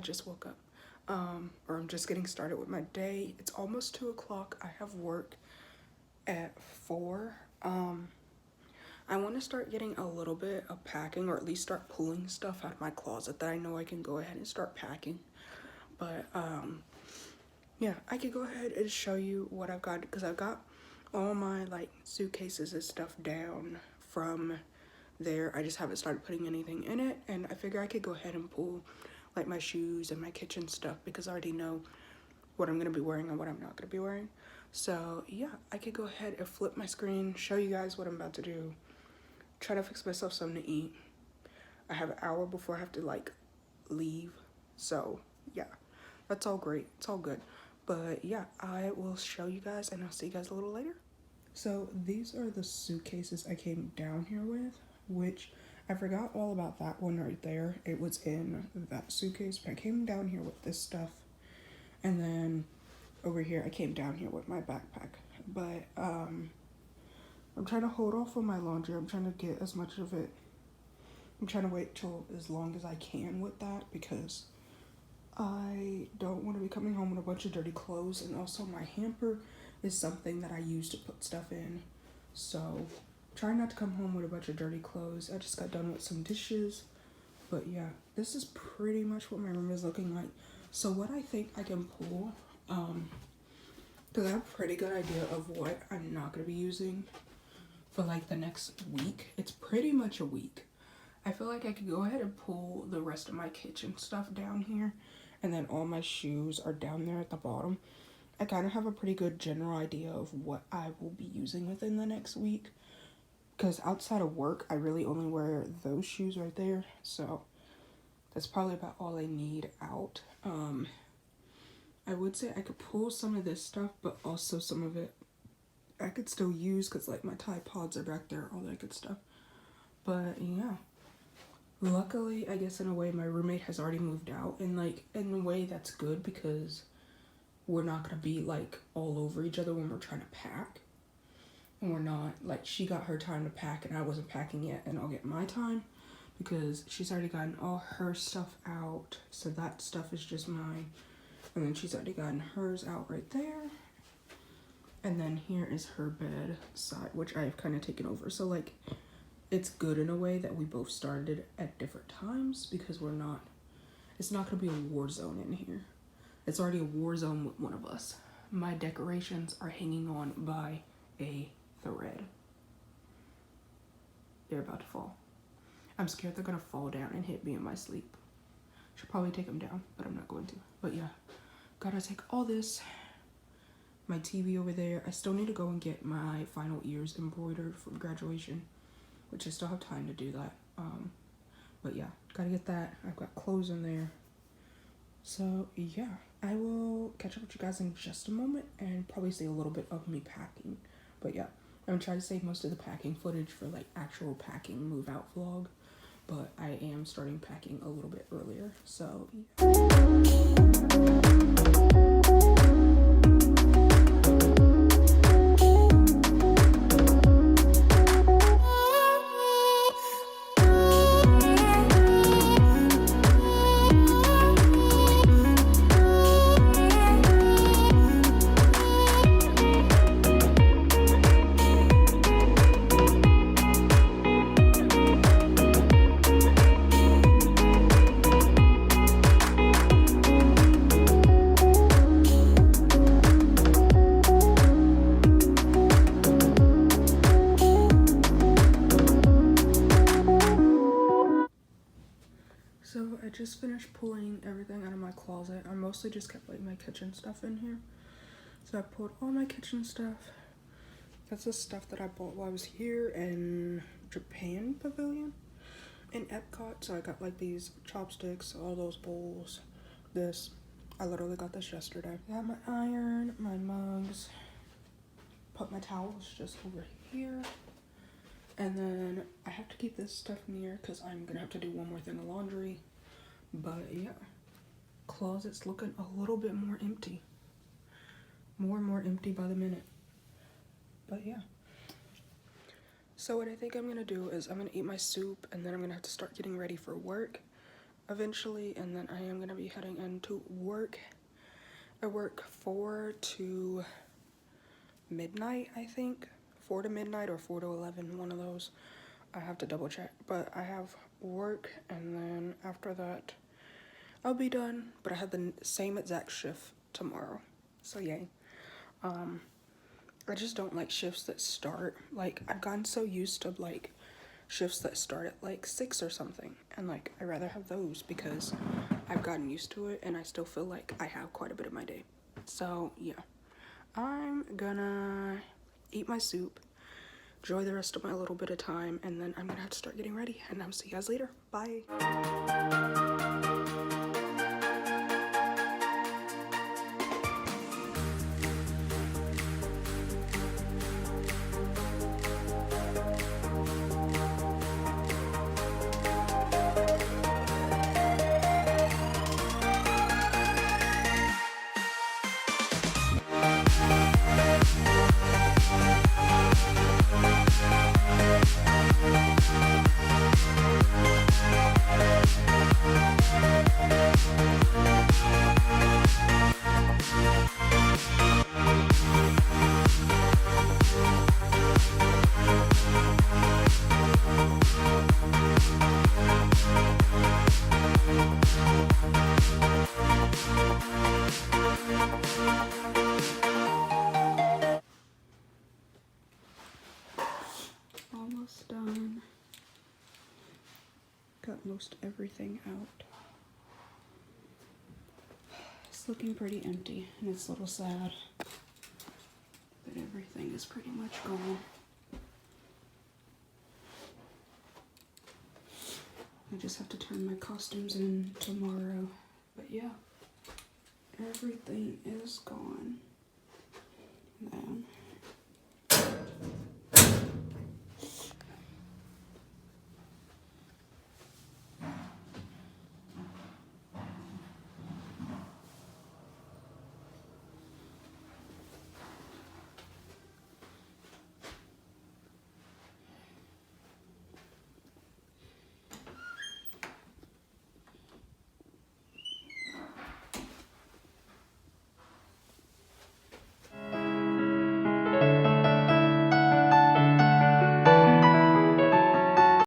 just woke up. Or I'm just getting started with my day. It's almost 2 o'clock. I have work at 4. I want to start getting a little bit of packing, or at least start pulling stuff out of my closet that I know I can go ahead and start packing. But yeah, I could go ahead and show you what I've got, because I've got all my like suitcases and stuff down from there. I just haven't started putting anything in it, and I figure I could go ahead and pull like my shoes and my kitchen stuff, because I already know what I'm gonna be wearing and what I'm not gonna be wearing. So yeah, I could go ahead and flip my screen, show you guys what I'm about to do, try to fix myself something to eat. I have an hour before I have to like leave, so yeah, that's all great, it's all good. But yeah, I will show you guys and I'll see you guys a little later. So these are the suitcases I came down here with, which I forgot all about that one right there. It was in that suitcase, but I came down here with this stuff. And then over here, I came down here with my backpack. But I'm trying to hold off on my laundry. I'm trying to get as much of it. I'm trying to wait till as long as I can with that, because I don't want to be coming home with a bunch of dirty clothes. And also my hamper is something that I use to put stuff in. So try not to come home with a bunch of dirty clothes. I just got done with some dishes. But yeah, this is pretty much what my room is looking like. So what I think I can pull, because I have a pretty good idea of what I'm not going to be using for like the next week. It's pretty much a week. I feel like I could go ahead and pull the rest of my kitchen stuff down here, and then all my shoes are down there at the bottom. I kind of have a pretty good general idea of what I will be using within the next week, because outside of work, I really only wear those shoes right there, so that's probably about all I need out. I would say I could pull some of this stuff, but also some of it I could still use, because like my Tide Pods are back there, all that good stuff. But yeah, luckily, I guess in a way, my roommate has already moved out, and like in a way that's good, because we're not gonna be like all over each other when we're trying to pack. And we're not, like, she got her time to pack and I wasn't packing yet, and I'll get my time because she's already gotten all her stuff out, so that stuff is just mine. And then she's already gotten hers out right there. And then here is her bed side, which I've kind of taken over. So like, it's good in a way that we both started at different times, because we're not, it's not gonna be a war zone in here. It's already a war zone with one of us. My decorations are hanging on by a thread. They're about to fall. I'm scared they're gonna fall down and hit me in my sleep. Should probably take them down, but I'm not going to. But yeah, gotta take all this. My TV over there. I still need to go and get my final ears embroidered from graduation, which I still have time to do that. But yeah, gotta get that. I've got clothes in there. So yeah, I will catch up with you guys in just a moment and probably see a little bit of me packing. But yeah, I'm gonna try to save most of the packing footage for like actual packing move out vlog. But I am starting packing a little bit earlier, so I just finished pulling everything out of my closet. I mostly just kept like my kitchen stuff in here. So I pulled all my kitchen stuff. That's the stuff that I bought while I was here in Japan Pavilion in Epcot. So I got like these chopsticks, all those bowls, this. I literally got this yesterday. I got my iron, my mugs, put my towels just over here. And then I have to keep this stuff near, because I'm gonna have to do one more thing of laundry. But yeah, closet's looking a little bit more empty. More and more empty by the minute. But yeah. So what I think I'm gonna do is I'm gonna eat my soup, and then I'm gonna have to start getting ready for work. eventually, and then I am gonna be heading into work. I work 4 to midnight, I think. 4 to midnight or 4 to 11, one of those. I have to double check, but I have work, and then after that I'll be done. But I have the same exact shift tomorrow, so yay. I just don't like shifts that start, like, I've gotten so used to like shifts that start at like 6 or something, and like I rather have those because I've gotten used to it and I still feel like I have quite a bit of my day. So yeah, I'm gonna eat my soup, enjoy the rest of my little bit of time, and then I'm gonna have to start getting ready, and I'll see you guys later. Bye. Almost done. Got most everything out. It's looking pretty empty, and it's a little sad that everything is pretty much gone. I just have to turn my costumes in tomorrow. But yeah, everything is gone.